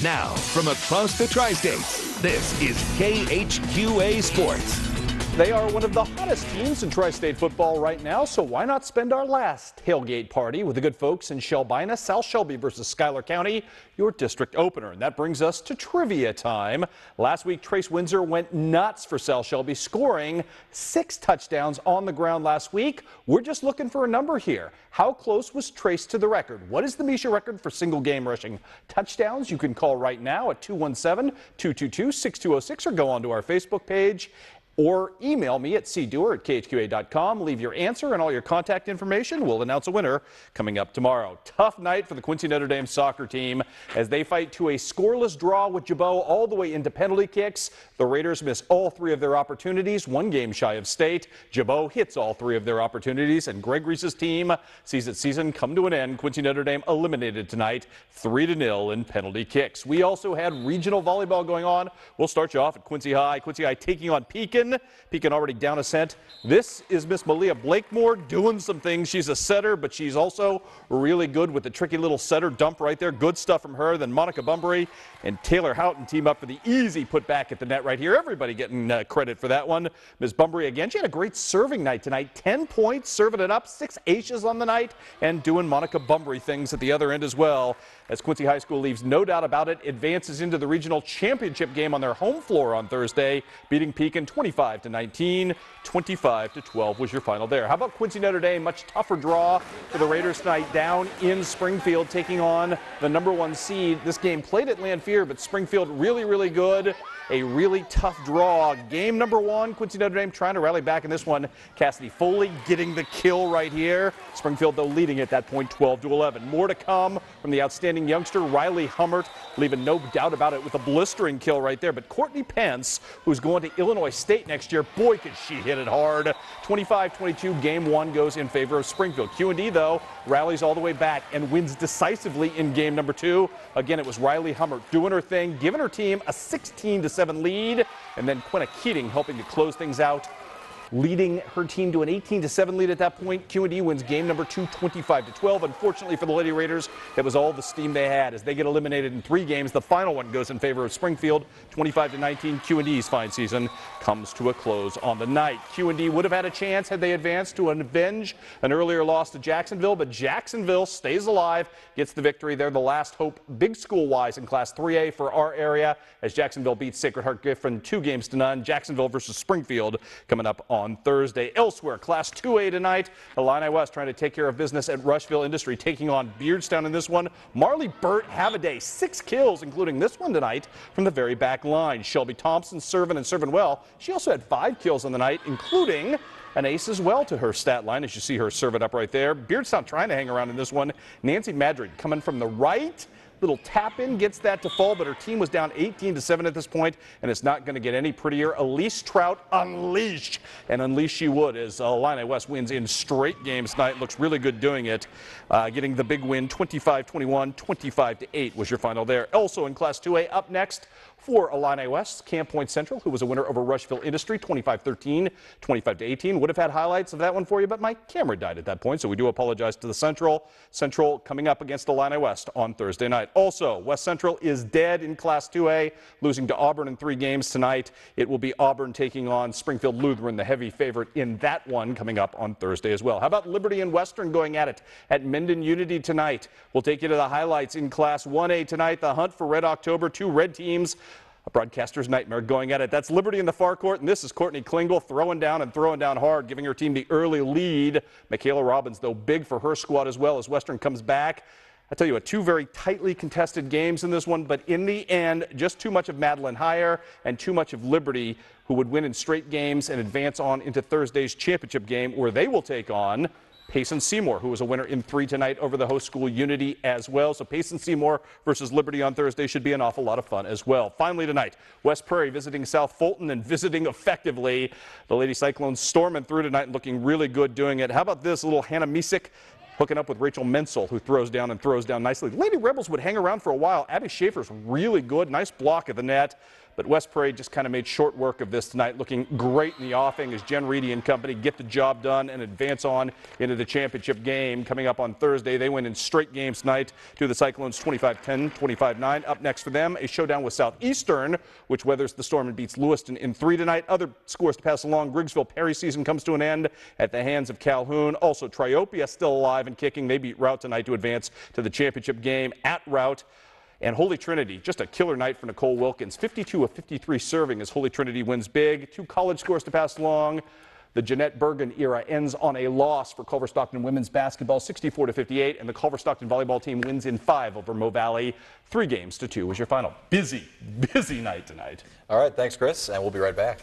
Now, from across the Tri-States, this is KHQA Sports. They are one of the hottest teams in Tri-State football right now, so why not spend our last tailgate party with the good folks in Shelbina? South Shelby versus Schuyler County, your district opener. And that brings us to trivia time. Last week, Trace Windsor went nuts for South Shelby, scoring 6 touchdowns on the ground last week. We're just looking for a number here. How close was Trace to the record? What is the Misha record for single game rushing touchdowns? You can call right now at 217-222-6206 or go onto our Facebook page. Or email me at cdewar@khqa.com. Leave your answer and all your contact information. We'll announce a winner coming up tomorrow. Tough night for the Quincy Notre Dame soccer team as they fight to a scoreless draw with Jabot all the way into penalty kicks. The Raiders miss all 3 of their opportunities, 1 game shy of state. Jabot hits all 3 of their opportunities, and Greg Reese's team sees its season come to an end. Quincy Notre Dame eliminated tonight 3-0 in penalty kicks. We also had regional volleyball going on. We'll start you off at Quincy High. Quincy High taking on Pekin. Pekin already down a set. This is Miss Malia Blakemore doing some things. She's a setter, but she's also really good with the tricky little setter dump right there. Good stuff from her. Then Monica Bunbury and Taylor Houghton team up for the easy put back at the net right here. Everybody getting credit for that one. Miss Bunbury again, she had a great serving night tonight. 10 points, serving it up, 6 aces on the night, and doing Monica Bunbury things at the other end as well. As Quincy High School leaves no doubt about it, advances into the regional championship game on their home floor on Thursday, beating Pekin 25-19, 25-12 was your final there. How about Quincy Notre Dame? Much tougher draw for the Raiders tonight down in Springfield, taking on the #1 seed. This game played at Lanphier, but Springfield really good. A really tough draw. Game #1, Quincy Notre Dame trying to rally back in this one. Cassidy Foley getting the kill right here. Springfield, though, leading at that point 12-11. More to come from the outstanding youngster Riley Hummert, leaving no doubt about it with a blistering kill right there. But Courtney Pence, who's going to Illinois State next year, boy, could she hit it hard. 25-22, game 1 goes in favor of Springfield. Q&D, though, rallies all the way back and wins decisively in game #2. Again, it was Riley Hummert doing her thing, giving her team a 16-7 lead, and then Quinna Keating helping to close things out, leading her team to an 18-7 lead at that point. Q&D wins game #2, 25-12. Unfortunately for the Lady Raiders, that was all the steam they had as they get eliminated in 3 games. The final one goes in favor of Springfield, 25-19. Q&D's fine season comes to a close on the night. Q&D would have had a chance had they advanced to avenge an earlier loss to Jacksonville, but Jacksonville stays alive, gets the victory. They're the last hope big school-wise in Class 3A for our area as Jacksonville beats Sacred Heart Griffin 2-0. Jacksonville versus Springfield coming up on Thursday. Elsewhere, Class 2A tonight, Illini West trying to take care of business at Rushville Industry, taking on Beardstown in this one. Marley Burt have a day, 6 kills, including this one tonight from the very back line. Shelby Thompson serving well. She also had 5 kills on the night, including an ace as well to her stat line, as you see her serve it up right there. Beardstown trying to hang around in this one. Nancy Madrid coming from the right. Little tap in gets that to fall, but her team was down 18-7 at this point, and it's not going to get any prettier. Elise Trout unleash, and unleash she would as Illini West wins in straight games tonight. Looks really good doing it, getting the big win, 25-21, 25-8 was your final there. Also in Class 2A, up next for Illini West, Camp Point Central, who was a winner over Rushville Industry, 25-13, 25-18. Would have had highlights of that one for you, but my camera died at that point, so we do apologize to the Central. Central coming up against Illini West on Thursday night. Also, West Central is dead in Class 2A, losing to Auburn in 3 games tonight. It will be Auburn taking on Springfield Lutheran, the heavy favorite in that one, coming up on Thursday as well. How about Liberty and Western going at it at Minden Unity tonight? We'll take you to the highlights in Class 1A tonight. The hunt for Red October, 2 red teams. A broadcaster's nightmare going at it. That's Liberty in the far court, and this is Courtney Klingel throwing down hard, giving her team the early lead. Michaela Robbins, though, big for her squad as well as Western comes back. I tell you what, 2 very tightly contested games in this one, but in the end, just too much of Madeline Heyer and too much of Liberty, who would win in straight games and advance on into Thursday's championship game, where they will take on Payson Seymour, who was a winner in 3 tonight over the host school Unity as well. So Payson Seymour versus Liberty on Thursday should be an awful lot of fun as well. Finally tonight, West Prairie visiting South Fulton and visiting effectively. The Lady Cyclones storming through tonight and looking really good doing it. How about this little Hannah Misik hooking up with Rachel Menzel, who throws down nicely. The Lady Rebels would hang around for a while. Abby Schaefer's really good. Nice block at the net. But West Parade just kind of made short work of this tonight, looking great in the offing as Jen Reedy and company get the job done and advance on into the championship game coming up on Thursday. They win in straight games tonight to the Cyclones 25-10, 25-9. Up next for them, a showdown with Southeastern, which weathers the storm and beats Lewiston in 3 tonight. Other scores to pass along. Griggsville Perry season comes to an end at the hands of Calhoun. Also, Triopia still alive and kicking. They beat Route tonight to advance to the championship game at Route. And Holy Trinity, just a killer night for Nicole Wilkins. 52 of 53 serving as Holy Trinity wins big. 2 college scores to pass along. The Jeanette Bergen era ends on a loss for Culver Stockton women's basketball, 64-58. And the Culver Stockton volleyball team wins in 5 over Mo Valley. 3 games to 2 was your final. Busy night tonight. All right, thanks, Chris, and we'll be right back.